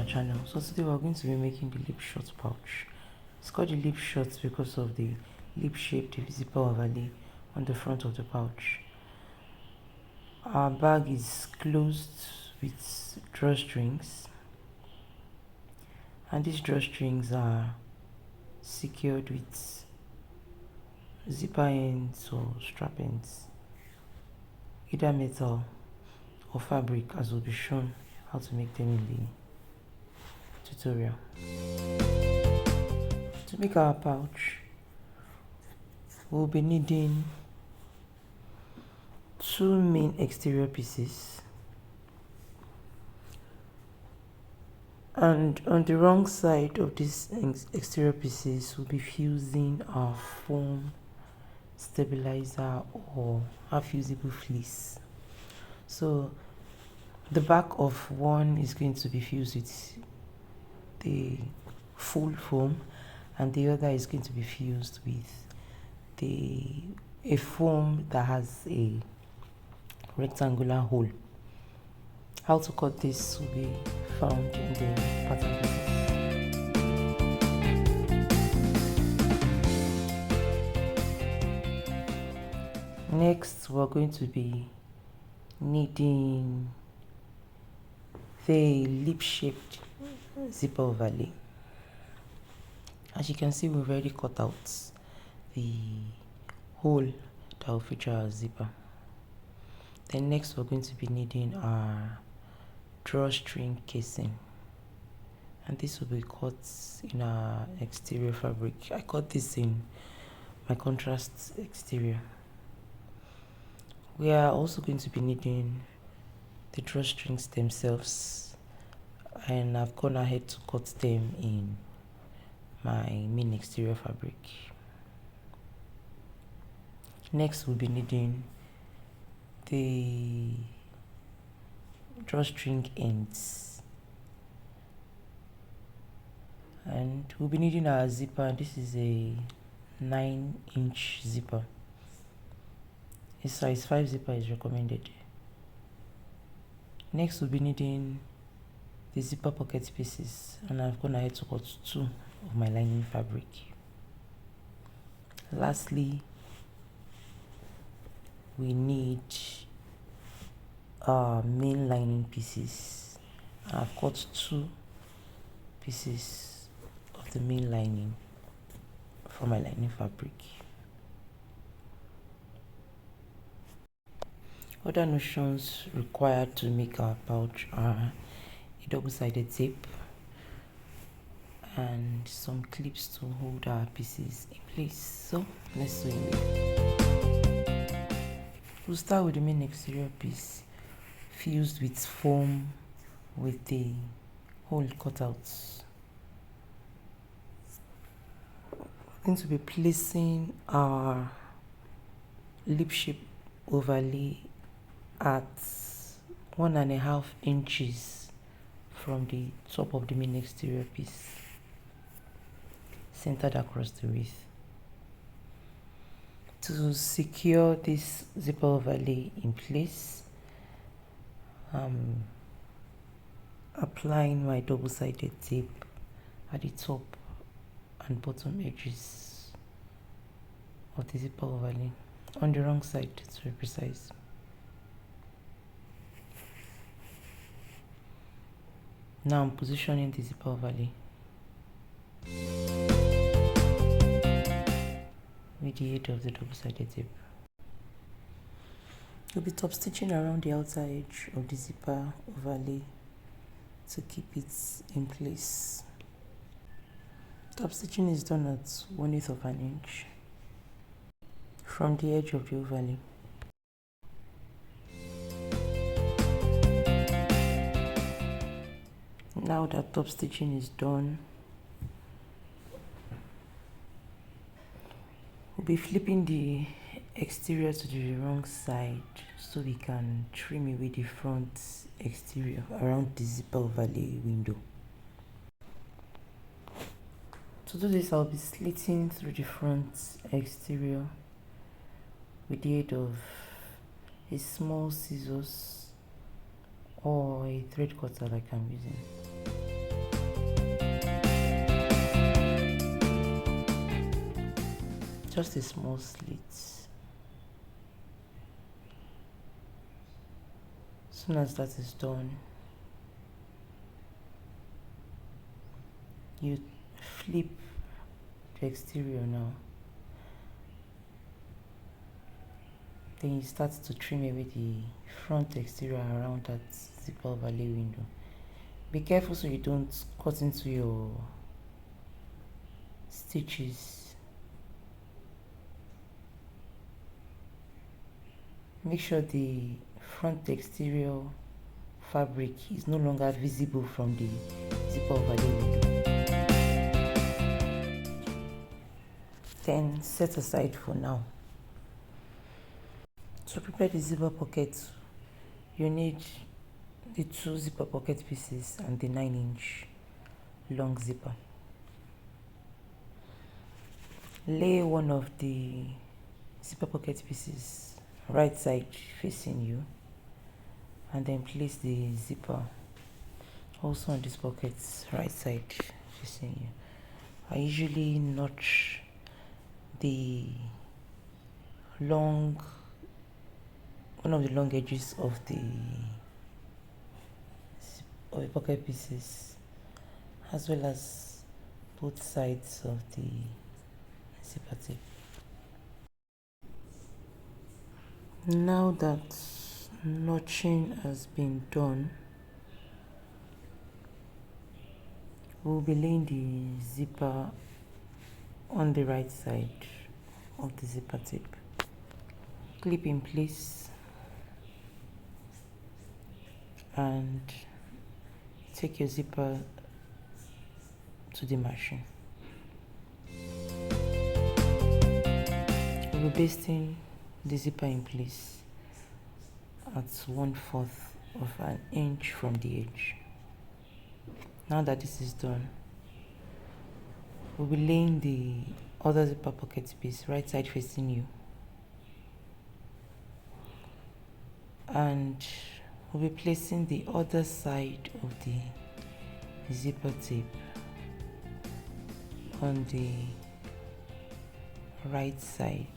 channel. So today we're going to be making the lip shot pouch. It's called the lip shot because of the lip shaped zipper overlay on the front of the pouch. Our bag is closed with drawstrings, and these drawstrings are secured with zipper ends or strap ends, either metal or fabric, as will be shown how to make them in the tutorial. To make our pouch, we'll be needing 2 main exterior pieces, and on the wrong side of these exterior pieces we'll be fusing our foam stabilizer or half usable fleece. So the back of one is going to be fused with the full foam, and the other is going to be fused with a foam that has a rectangular hole. How to cut this will be found in the pattern pieces. Next, we're going to be needing the lip-shaped zipper overlay. As you can see, we've already cut out the hole that will feature our zipper. Then next, we're going to be needing our drawstring casing, and this will be cut in our exterior fabric. I cut this in my contrast exterior. We are also going to be needing the drawstrings themselves, and I've gone ahead to cut them in my main exterior fabric. Next, we'll be needing the drawstring ends, and we'll be needing our zipper. This is a 9-inch zipper. A size 5 zipper is recommended. Next, we'll be needing the zipper pocket pieces, and I've gone ahead to cut 2 of my lining fabric. Lastly, we need our main lining pieces. I've cut 2 pieces of the main lining from my lining fabric. Other notions required to make our pouch are a double-sided tape and some clips to hold our pieces in place. So let's sew it. We'll start with the main exterior piece fused with foam with the hole cutouts. We're going to be placing our lip shape overlay at 1.5 inches from the top of the main exterior piece, centered across the width. To secure this zipper overlay in place, I'm applying my double-sided tape at the top and bottom edges of the zipper overlay, on the wrong side to be precise. Now I'm positioning the zipper overlay with the aid of the double-sided tape. You'll be top stitching around the outer edge of the zipper overlay to keep it in place. Top stitching is done at 1/8 of an inch from the edge of the overlay. Now that top stitching is done, we'll be flipping the exterior to the wrong side so we can trim away the front exterior around the zipper overlay window. To do this, I'll be slitting through the front exterior with the aid of a small scissors or a thread cutter like I'm using. just a small slit. As soon as that is done, you flip the exterior now. Then you start to trim away the front exterior around that zipper overlay window. Be careful so you don't cut into your stitches. Make sure the front exterior fabric is no longer visible from the zipper overlay window. Then set aside for now. To prepare the zipper pocket, you need the 2 zipper pocket pieces and the 9-inch long zipper. Lay one of the zipper pocket pieces right side facing you, and then place the zipper also on this pocket's right side facing you. I usually notch one of the long edges of the pocket pieces, as well as both sides of the zipper tape. Now that notching has been done, we'll be laying the zipper on the right side of the zipper tape. Clip in place and take your zipper to the machine. We'll be basting the zipper in place at 1/4 of an inch from the edge. Now that this is done, we'll be laying the other zipper pocket piece right side facing you, and we'll be placing the other side of the zipper tape on the right side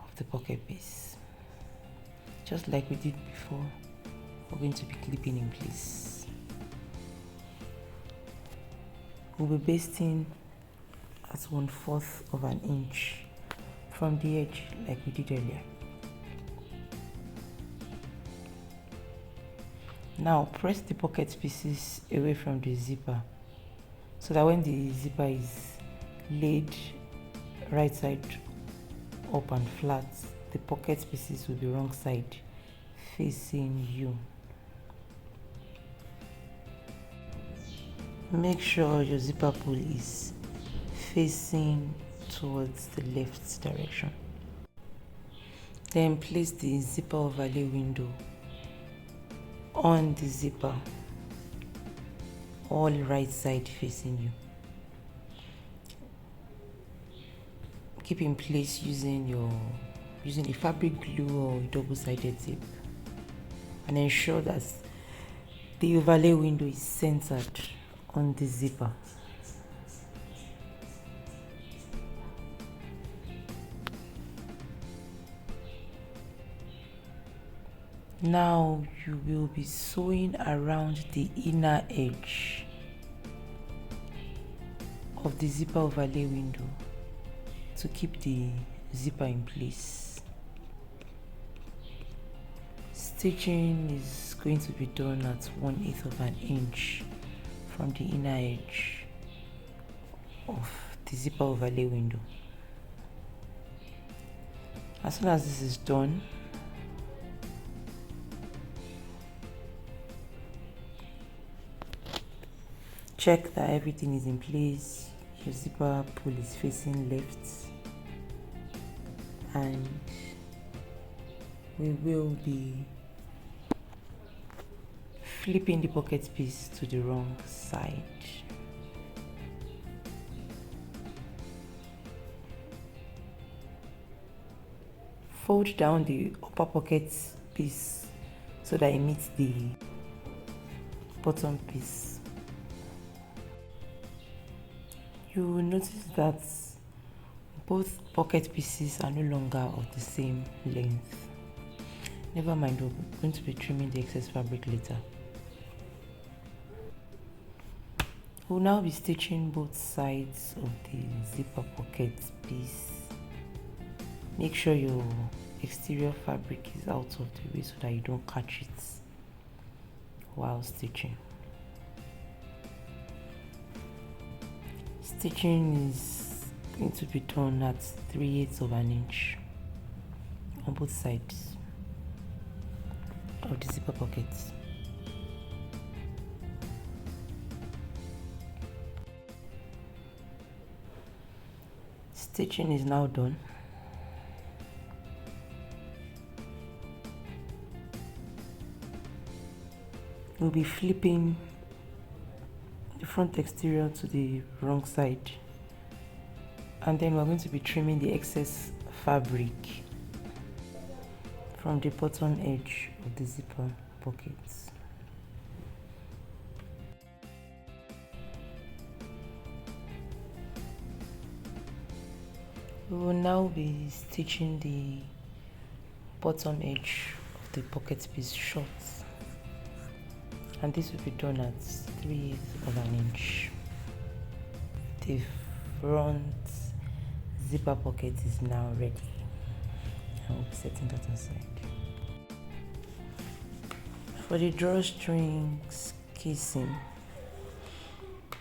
of the pocket piece. Just like we did before, we're going to be clipping in place. We'll be basting at 1/4 of an inch from the edge like we did earlier. Now press the pocket pieces away from the zipper so that when the zipper is laid right side up and flat, the pocket pieces will be wrong side facing you. Make sure your zipper pull is facing towards the left direction. Then place the zipper overlay window on the zipper, all right side facing you. Keep in place using a fabric glue or double-sided tape, and ensure that the overlay window is centered on the zipper. Now you will be sewing around the inner edge of the zipper overlay window to keep the zipper in place. Stitching is going to be done at 1/8 of an inch from the inner edge of the zipper overlay window. As soon as this is done, check that everything is in place. Your zipper pull is facing left, and we will be flipping the pocket piece to the wrong side. Fold down the upper pocket piece so that it meets the bottom piece. You will notice that Both pocket pieces are no longer of the same length. Never mind, we're going to be trimming the excess fabric later. We'll now be stitching both sides of the zipper pocket piece. Make sure your exterior fabric is out of the way so that you don't catch it while stitching. Stitching is going to be done at 3/8 of an inch on both sides of the zipper pockets. Stitching is now done. We'll be flipping the front exterior to the wrong side, and then we're going to be trimming the excess fabric from the bottom edge of the zipper pockets. We will now be stitching the bottom edge of the pocket piece short, and this will be done at 3/8 of an inch. The front zipper pocket is now ready. I will be setting that aside. For the drawstrings casing,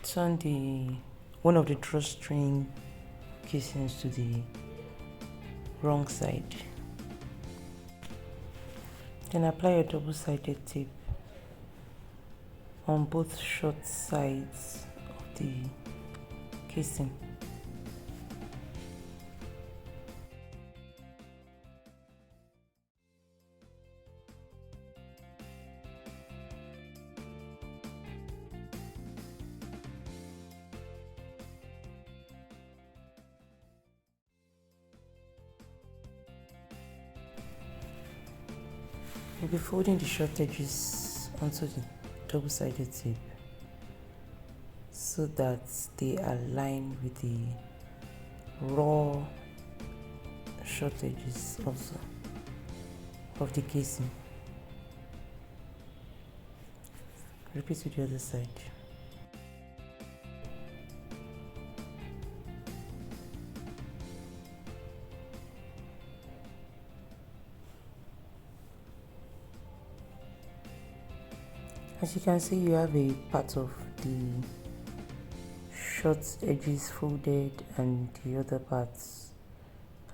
turn one of the drawstring casings to the wrong side. Then apply your double-sided tape on both short sides of the casing. We'll be folding the short edges onto the double-sided tape so that they align with the raw short edges also of the casing. Repeat with the other side. As you can see, you have a part of the short edges folded and the other parts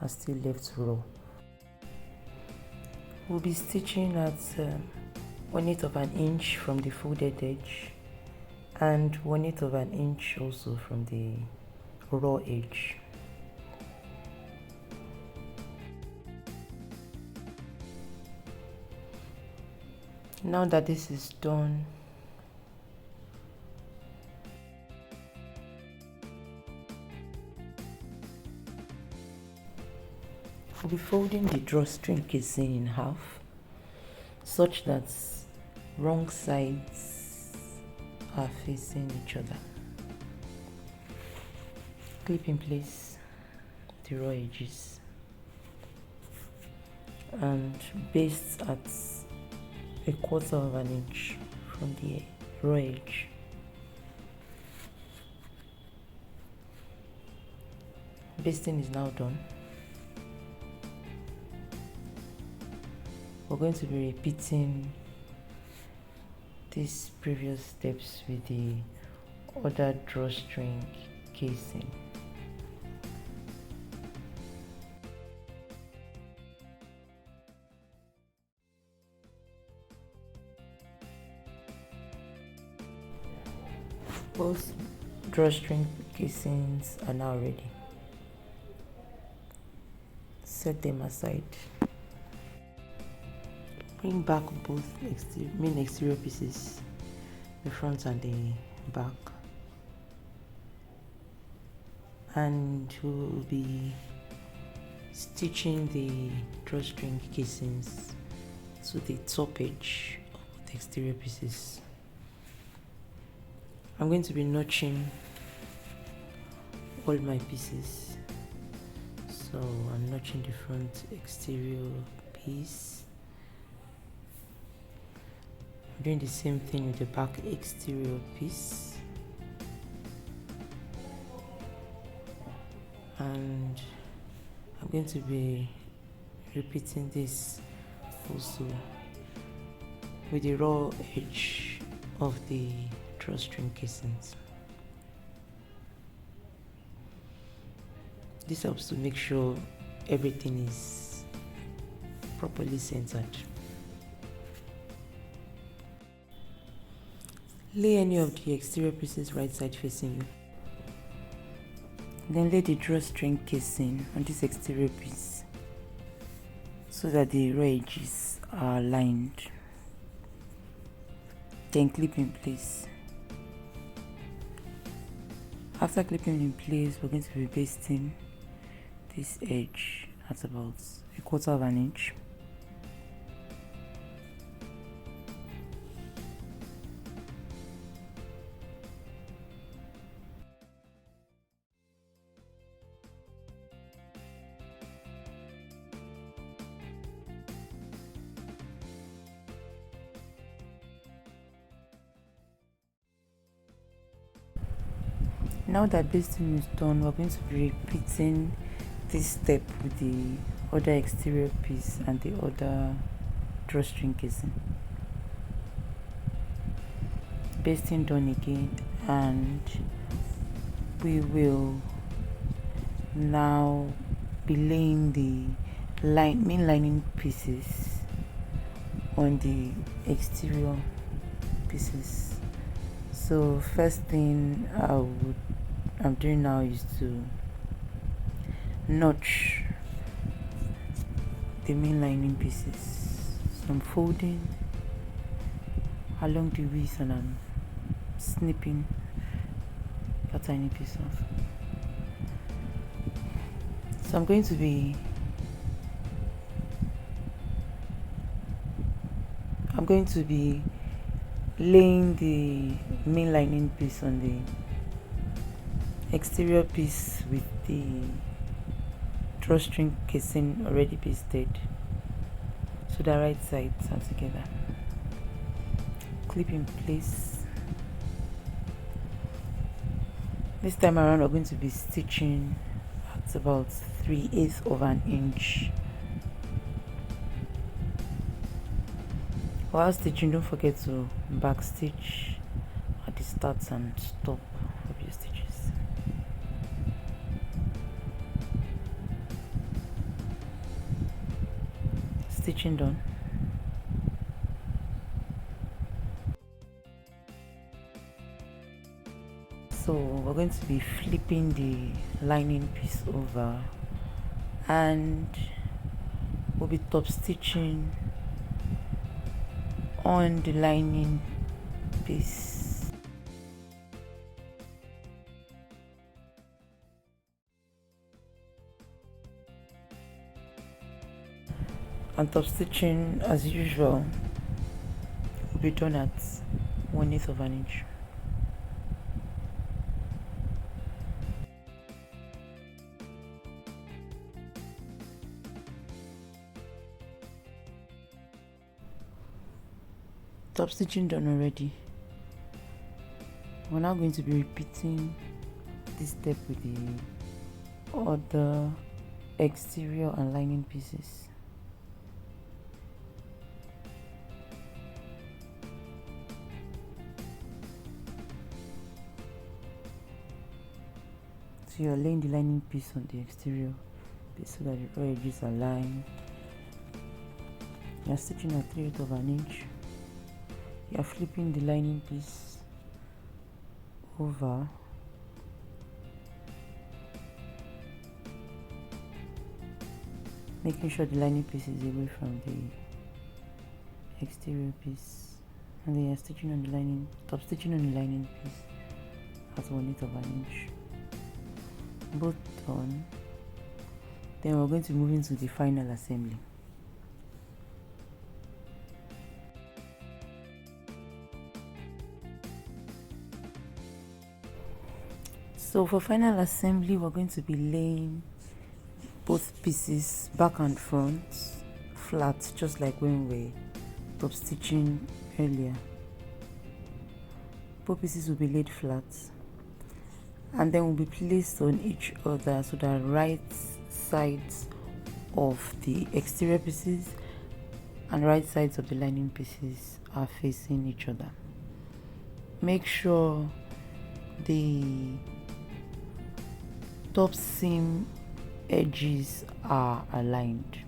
are still left raw. We'll be stitching at 1/8 of an inch from the folded edge and 1/8 of an inch also from the raw edge. Now that this is done, we'll be folding the drawstring casing in half such that wrong sides are facing each other. Clip in place the raw edges and baste at 1/4 of an inch from the raw edge. Basting is now done. We're going to be repeating these previous steps with the other drawstring casing. Both drawstring casings are now ready. Set them aside. Bring back both main exterior pieces, the front and the back, and we'll be stitching the drawstring casings to the top edge of the exterior pieces. I'm going to be notching all my pieces So I'm notching the front exterior piece. I'm doing the same thing with the back exterior piece, and I'm going to be repeating this also with the raw edge of the drawstring casings. This helps to make sure everything is properly centered. Lay any of the exterior pieces right side facing you. Then lay the drawstring casing on this exterior piece so that the raw edges are aligned. Then clip in place. After clipping in place, we're going to be basting this edge at about 1/4 of an inch. Now that basting is done, we're going to be repeating this step with the other exterior piece and the other drawstring casing. Basting done again, and we will now be laying the main lining pieces on the exterior pieces. So first thing I'm doing now is to notch the main lining pieces. So I'm folding along the width and I'm snipping a tiny piece off. So I'm going to be laying the main lining piece on the exterior piece with the drawstring casing already pasted, so the right sides are together. Clip in place. This time around we're going to be stitching at about 3/8 of an inch. While stitching, don't forget to back stitch at the start and stop of your stitches. Stitching done. So we're going to be flipping the lining piece over, and we'll be top stitching on the lining piece. And top stitching, as usual, will be done at 1/8 of an inch. Top stitching done already. We're now going to be repeating this step with the other exterior and lining pieces. So you're laying the lining piece on the exterior piece so that the raw edges are lined. You're stitching at 3/8 of an inch. You're flipping the lining piece over, making sure the lining piece is away from the exterior piece, and then you're stitching on the lining, top stitching on the lining piece at 1/8 of an inch. Both done. Then we're going to move into the final assembly. So for final assembly, we're going to be laying both pieces, back and front, flat, just like when we were top stitching earlier. Both pieces will be laid flat and then will be placed on each other so that right sides of the exterior pieces and right sides of the lining pieces are facing each other. Make sure the top seam edges are aligned.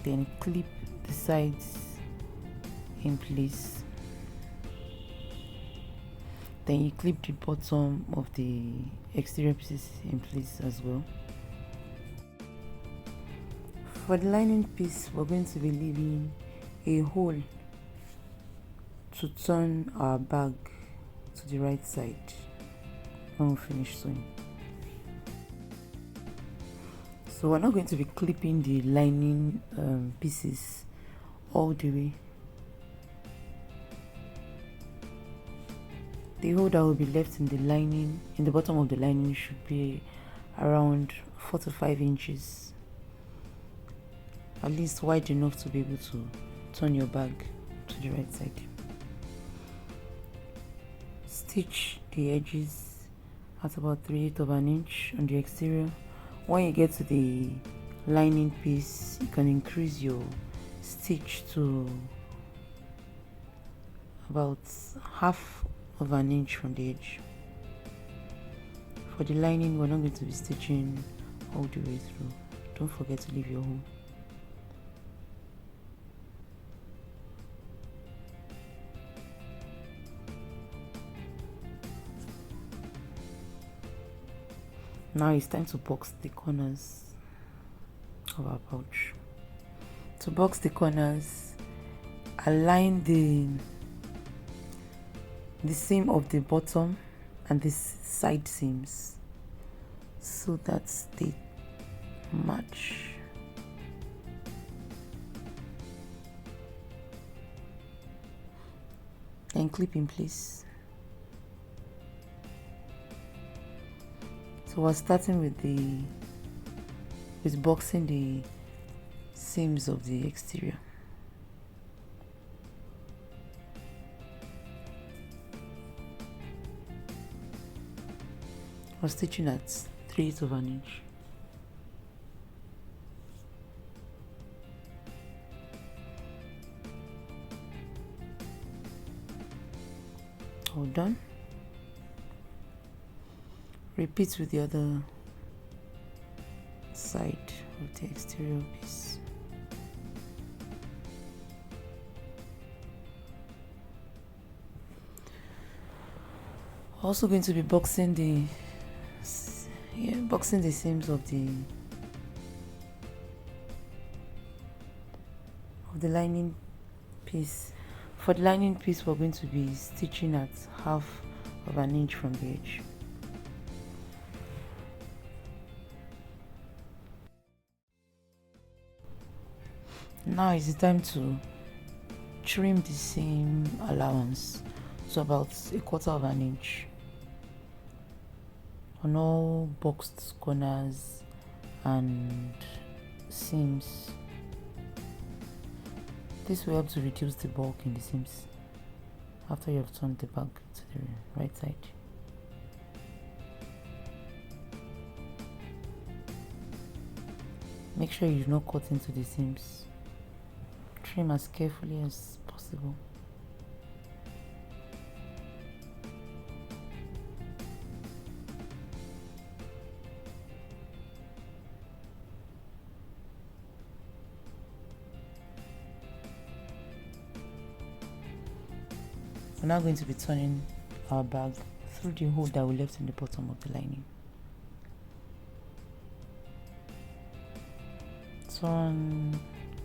Then clip the sides in place. Then you clip the bottom of the exterior pieces in place as well. For the lining piece, we're going to be leaving a hole to turn our bag to the right side when we finish sewing. So we're not going to be clipping the lining pieces all the way. The hole that will be left in the lining, in the bottom of the lining, should be around 4 to 5 inches, at least wide enough to be able to turn your bag to the right side. Stitch the edges at about 3/8 of an inch on the exterior. When you get to the lining piece, you can increase your stitch to about 1/2 of an inch from the edge. For the lining, we're not going to be stitching all the way through. Don't forget to leave your hole. Now it's time to box the corners of our pouch. To box the corners, align the seam of the bottom and the side seams so that they match. Then clip in place. So we're starting with boxing the seams of the exterior. We're stitching at 3/8 of an inch. All done. Repeat with the other side of the exterior piece. Also going to be boxing the seams of the lining piece. For the lining piece, we're going to be stitching at 1/2 of an inch from the edge. Now is the time to trim the seam allowance to about 1/4 of an inch on all boxed corners and seams. This will help to reduce the bulk in the seams after you have turned the bag to the right side. Make sure you do not cut into the seams. Trim as carefully as possible. We're now going to be turning our bag through the hole that we left in the bottom of the lining. Turn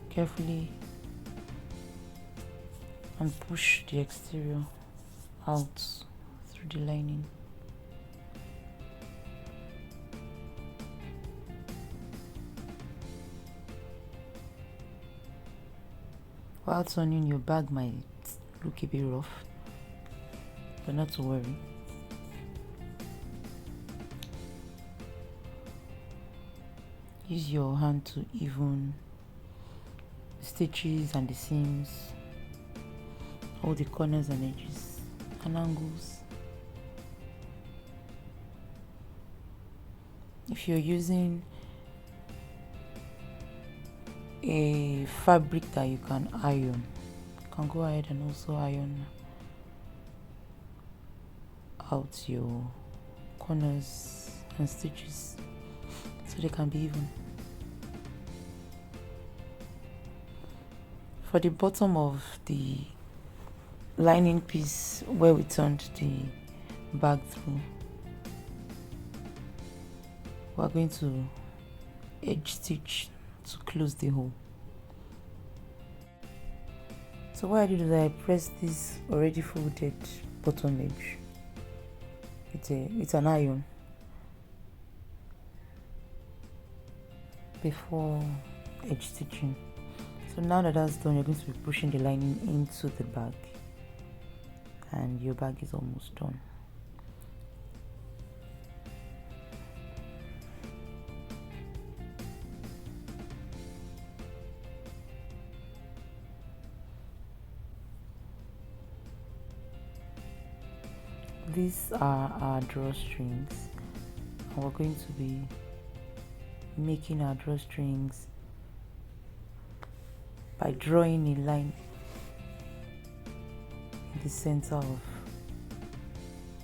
carefully and push the exterior out through the lining. While turning, your bag might look a bit rough, but not to worry. use your hand to even stitches and the seams, all the corners and edges and angles. If you're using a fabric that you can iron, you can go ahead and also iron out your corners and stitches so they can be even. For the bottom of the lining piece where we turned the bag through, we're going to edge stitch to close the hole. So what I did is I pressed this already folded bottom edge with an iron before edge stitching. So now that that's done, you're going to be pushing the lining into the bag, and your bag is almost done. These are our drawstrings, and we're going to be making our drawstrings by drawing a line in the center of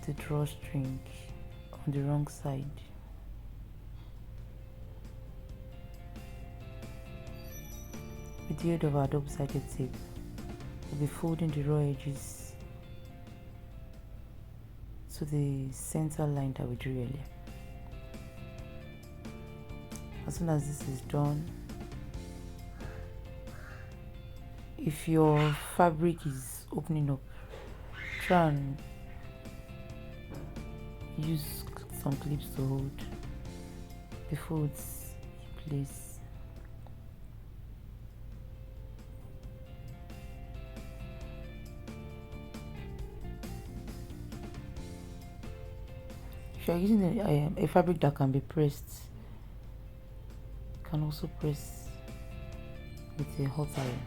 the drawstring on the wrong side. With the aid of our double-sided tape, we'll be folding the raw edges to the center line that we drew earlier. As soon as this is done, if your fabric is opening up, try and use some clips to hold the folds in place. If you are using a fabric that can be pressed, you can also press with a hot iron.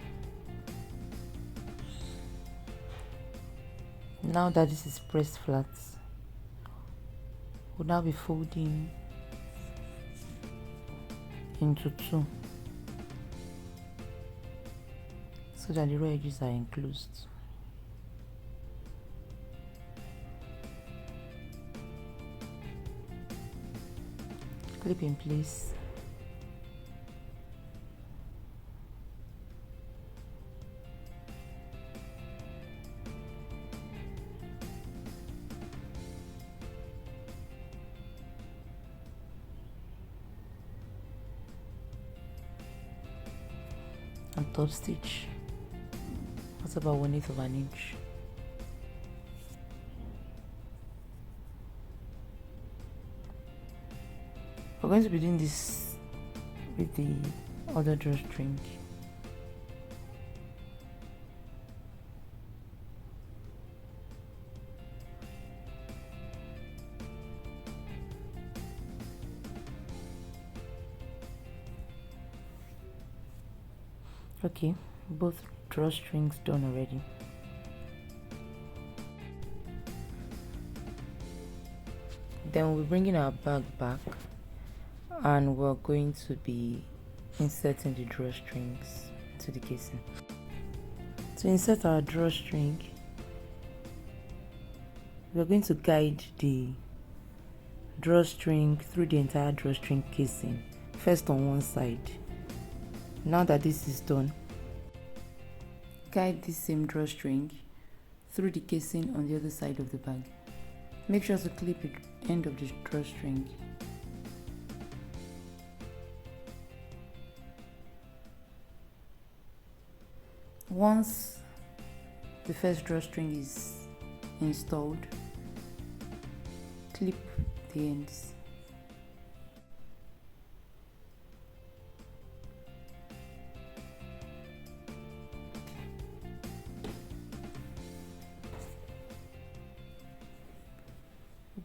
Now that this is pressed flat, we'll now be folding into two so that the raw edges are enclosed. Clip in place. And top stitch. That's about 1/8 of an inch. We're going to be doing this with the other drawstring. Okay, both drawstrings done already. Then we'll be bringing our bag back, and we're going to be inserting the drawstrings to the casing. To insert our drawstring, we're going to guide the drawstring through the entire drawstring casing, first on one side. Now that this is done, guide this same drawstring through the casing on the other side of the bag. Make sure to clip the end of the drawstring. Once the first drawstring is installed, clip the ends.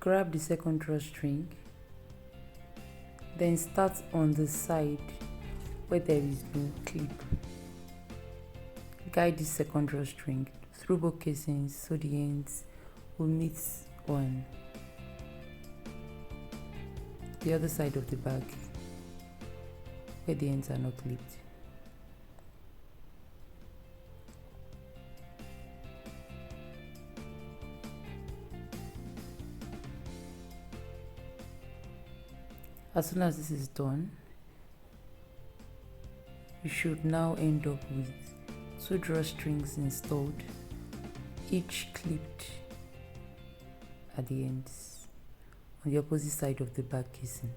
Grab the second drawstring, Then start on the side where there is no clip. Guide the second drawstring through both casings so the ends will meet on the other side of the bag where the ends are not clipped. As soon as this is done, you should now end up with 2 drawstrings installed, each clipped at the ends on the opposite side of the back casing.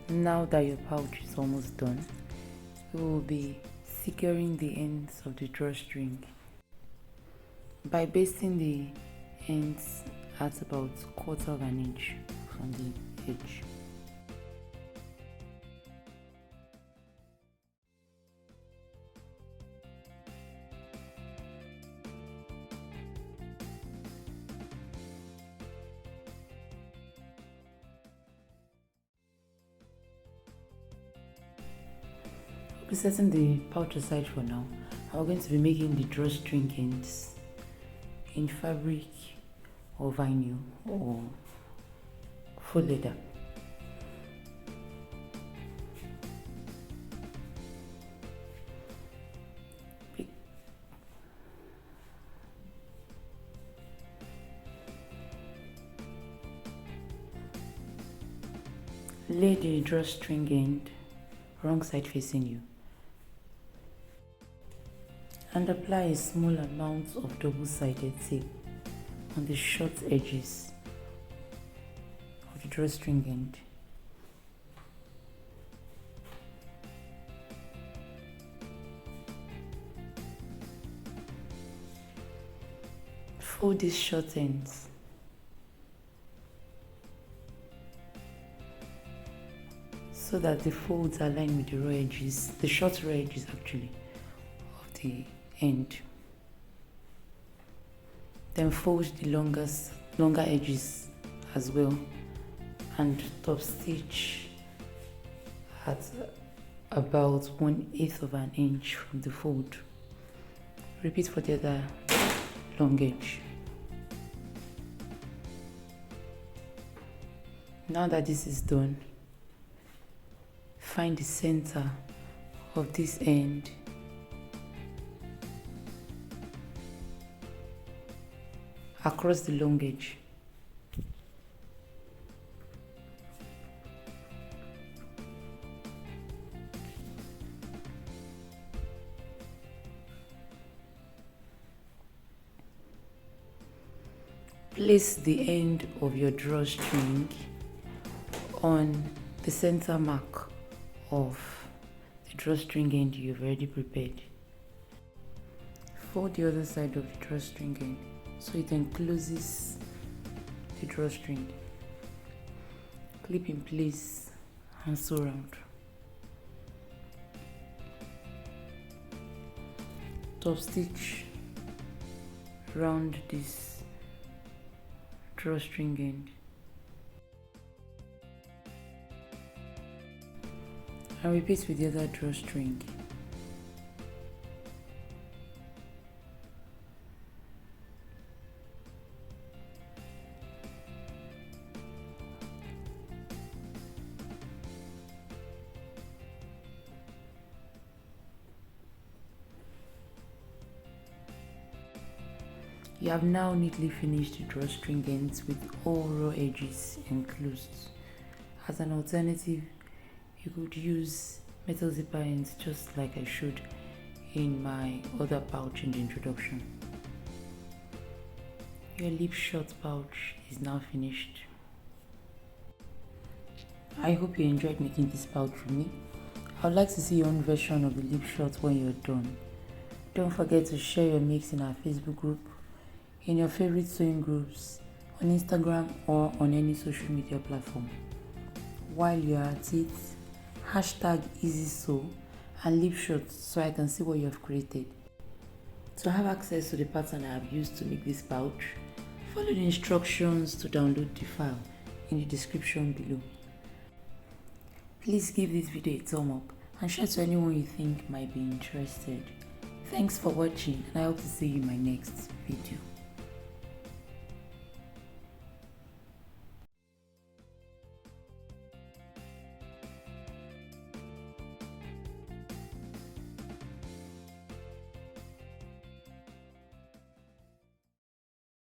Now that your pouch is almost done, we will be securing the ends of the drawstring by basting the ends at about 1/4 of an inch from the edge. We're setting the pouch aside for now. I'm going to be making the drawstring ends in fabric or vinyl or faux leather. Lay the drawstring end wrong side facing you and apply a small amount of double-sided tape on the short edges of the drawstring end. Fold these short ends so that the folds align with the raw edges, the short raw edges actually, of the end. Then fold the longer edges as well and top stitch at about 1/8 of an inch from the fold. Repeat for the other long edge. Now that this is done, find the center of this end across the long edge. Place the end of your drawstring on the center mark of the drawstring end you've already prepared. Fold the other side of the drawstring end so it encloses the drawstring. Clip in place and sew round. Top stitch round this drawstring end and repeat with the other drawstring. You have now neatly finished the drawstring ends with all raw edges enclosed. As an alternative, you could use metal zipper ends just like I showed in my other pouch in the introduction. Your lip short pouch is now finished. I hope you enjoyed making this pouch with me. I would like to see your own version of the lip short when you're done. Don't forget to share your makes in our Facebook group, in your favorite sewing groups, on Instagram or on any social media platform. While you're at it, hashtag easy sew, and leave shots so I can see what you have created. To have access to the pattern I have used to make this pouch, follow the instructions to download the file in the description below. Please give this video a thumb up and share to anyone you think might be interested. Thanks for watching, and I hope to see you in my next video.